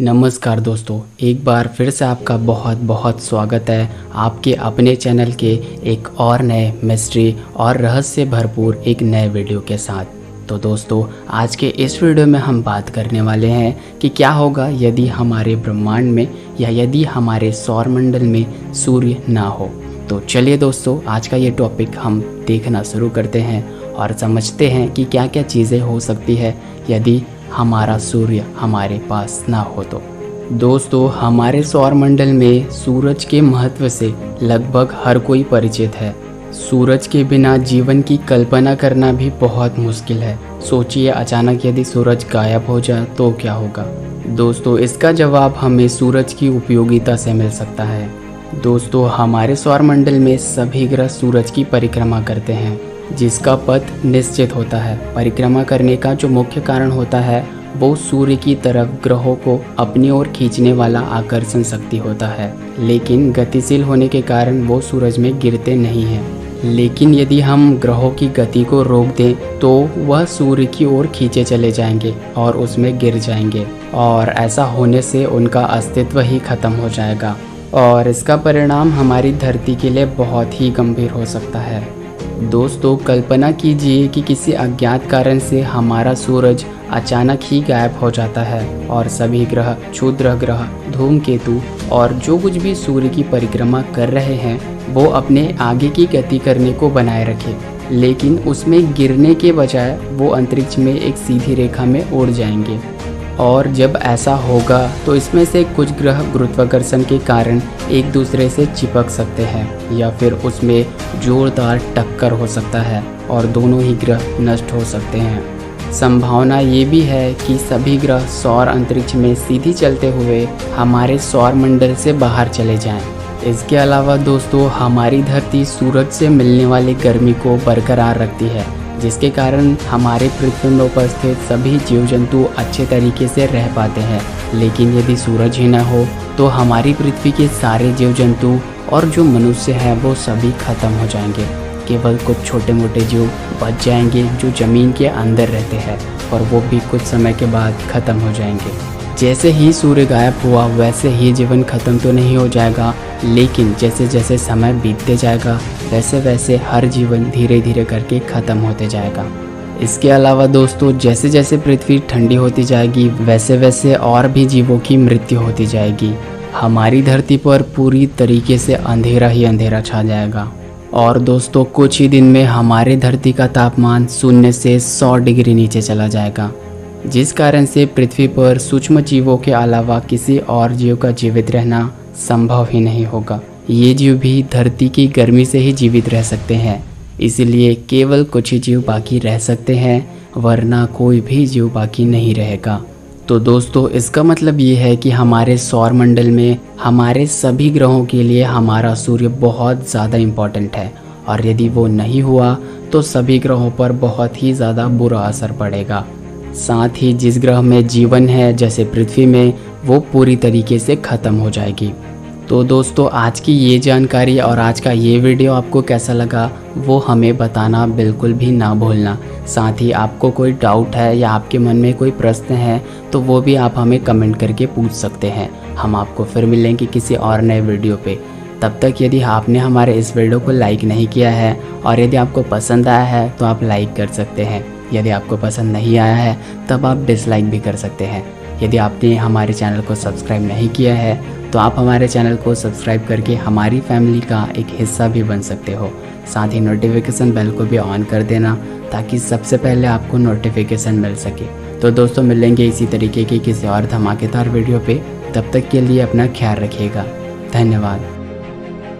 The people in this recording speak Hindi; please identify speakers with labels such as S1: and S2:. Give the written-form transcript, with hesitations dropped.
S1: नमस्कार दोस्तों, एक बार फिर से आपका बहुत बहुत स्वागत है आपके अपने चैनल के एक और नए मिस्ट्री और रहस्य भरपूर एक नए वीडियो के साथ। तो दोस्तों, आज के इस वीडियो में हम बात करने वाले हैं कि क्या होगा यदि हमारे ब्रह्मांड में या यदि हमारे सौरमंडल में सूर्य ना हो। तो चलिए दोस्तों, आज का ये टॉपिक हम देखना शुरू करते हैं और समझते हैं कि क्या क्या चीज़ें हो सकती है यदि हमारा सूर्य हमारे पास ना हो। तो दोस्तों, हमारे सौरमंडल में सूरज के महत्व से लगभग हर कोई परिचित है। सूरज के बिना जीवन की कल्पना करना भी बहुत मुश्किल है। सोचिए, अचानक यदि सूरज गायब हो जाए तो क्या होगा। दोस्तों, इसका जवाब हमें सूरज की उपयोगिता से मिल सकता है। दोस्तों, हमारे सौरमंडल में सभी ग्रह सूरज की परिक्रमा करते हैं, जिसका पथ निश्चित होता है। परिक्रमा करने का जो मुख्य कारण होता है वो सूर्य की तरफ ग्रहों को अपनी ओर खींचने वाला आकर्षण शक्ति होता है, लेकिन गतिशील होने के कारण वो सूरज में गिरते नहीं हैं। लेकिन यदि हम ग्रहों की गति को रोक दें तो वह सूर्य की ओर खींचे चले जाएंगे और उसमें गिर जाएंगे, और ऐसा होने से उनका अस्तित्व ही खत्म हो जाएगा और इसका परिणाम हमारी धरती के लिए बहुत ही गंभीर हो सकता है। दोस्तों, कल्पना कीजिए कि किसी अज्ञात कारण से हमारा सूरज अचानक ही गायब हो जाता है और सभी ग्रह, क्षुद्र ग्रह, धूमकेतु और जो कुछ भी सूर्य की परिक्रमा कर रहे हैं वो अपने आगे की गति करने को बनाए रखे, लेकिन उसमें गिरने के बजाय वो अंतरिक्ष में एक सीधी रेखा में उड़ जाएंगे। और जब ऐसा होगा तो इसमें से कुछ ग्रह गुरुत्वाकर्षण के कारण एक दूसरे से चिपक सकते हैं या फिर उसमें जोरदार टक्कर हो सकता है और दोनों ही ग्रह नष्ट हो सकते हैं। संभावना ये भी है कि सभी ग्रह सौर अंतरिक्ष में सीधी चलते हुए हमारे सौरमंडल से बाहर चले जाएं। इसके अलावा दोस्तों, हमारी धरती सूरज से मिलने वाली गर्मी को बरकरार रखती है, जिसके कारण हमारे पृथ्वी में उपस्थित सभी जीव जंतु अच्छे तरीके से रह पाते हैं। लेकिन यदि सूरज ही न हो तो हमारी पृथ्वी के सारे जीव जंतु और जो मनुष्य हैं वो सभी खत्म हो जाएंगे। केवल कुछ छोटे मोटे जीव बच जाएंगे जो ज़मीन के अंदर रहते हैं, और वो भी कुछ समय के बाद ख़त्म हो जाएंगे। जैसे ही सूर्य गायब हुआ वैसे ही जीवन खत्म तो नहीं हो जाएगा, लेकिन जैसे जैसे समय बीतते जाएगा वैसे वैसे हर जीवन धीरे धीरे करके ख़त्म होते जाएगा। इसके अलावा दोस्तों, जैसे जैसे पृथ्वी ठंडी होती जाएगी वैसे वैसे और भी जीवों की मृत्यु होती जाएगी। हमारी धरती पर पूरी तरीके से अंधेरा ही अंधेरा छा जाएगा। और दोस्तों, कुछ ही दिन में हमारी धरती का तापमान 0 से 100 डिग्री नीचे चला जाएगा, जिस कारण से पृथ्वी पर सूक्ष्म जीवों के अलावा किसी और जीव का जीवित रहना संभव ही नहीं होगा। ये जीव भी धरती की गर्मी से ही जीवित रह सकते हैं, इसलिए केवल कुछ ही जीव बाकी रह सकते हैं, वरना कोई भी जीव बाकी नहीं रहेगा। तो दोस्तों, इसका मतलब ये है कि हमारे सौरमंडल में हमारे सभी ग्रहों के लिए हमारा सूर्य बहुत ज़्यादा इम्पोर्टेंट है, और यदि वो नहीं हुआ तो सभी ग्रहों पर बहुत ही ज़्यादा बुरा असर पड़ेगा। साथ ही जिस ग्रह में जीवन है जैसे पृथ्वी में, वो पूरी तरीके से ख़त्म हो जाएगी। तो दोस्तों, आज की ये जानकारी और आज का ये वीडियो आपको कैसा लगा वो हमें बताना बिल्कुल भी ना भूलना। साथ ही आपको कोई डाउट है या आपके मन में कोई प्रश्न है तो वो भी आप हमें कमेंट करके पूछ सकते हैं। हम आपको फिर मिलेंगे किसी और नए वीडियो पे। तब तक यदि आपने हमारे इस वीडियो को लाइक नहीं किया है और यदि आपको पसंद आया है तो आप लाइक कर सकते हैं। यदि आपको पसंद नहीं आया है तब आप डिसलाइक भी कर सकते हैं। यदि आपने हमारे चैनल को सब्सक्राइब नहीं किया है तो आप हमारे चैनल को सब्सक्राइब करके हमारी फैमिली का एक हिस्सा भी बन सकते हो। साथ ही नोटिफिकेशन बेल को भी ऑन कर देना ताकि सबसे पहले आपको नोटिफिकेशन मिल सके। तो दोस्तों, मिलेंगे इसी तरीके की किसी और धमाकेदार वीडियो पे। तब तक के लिए अपना ख्याल रखिएगा। धन्यवाद।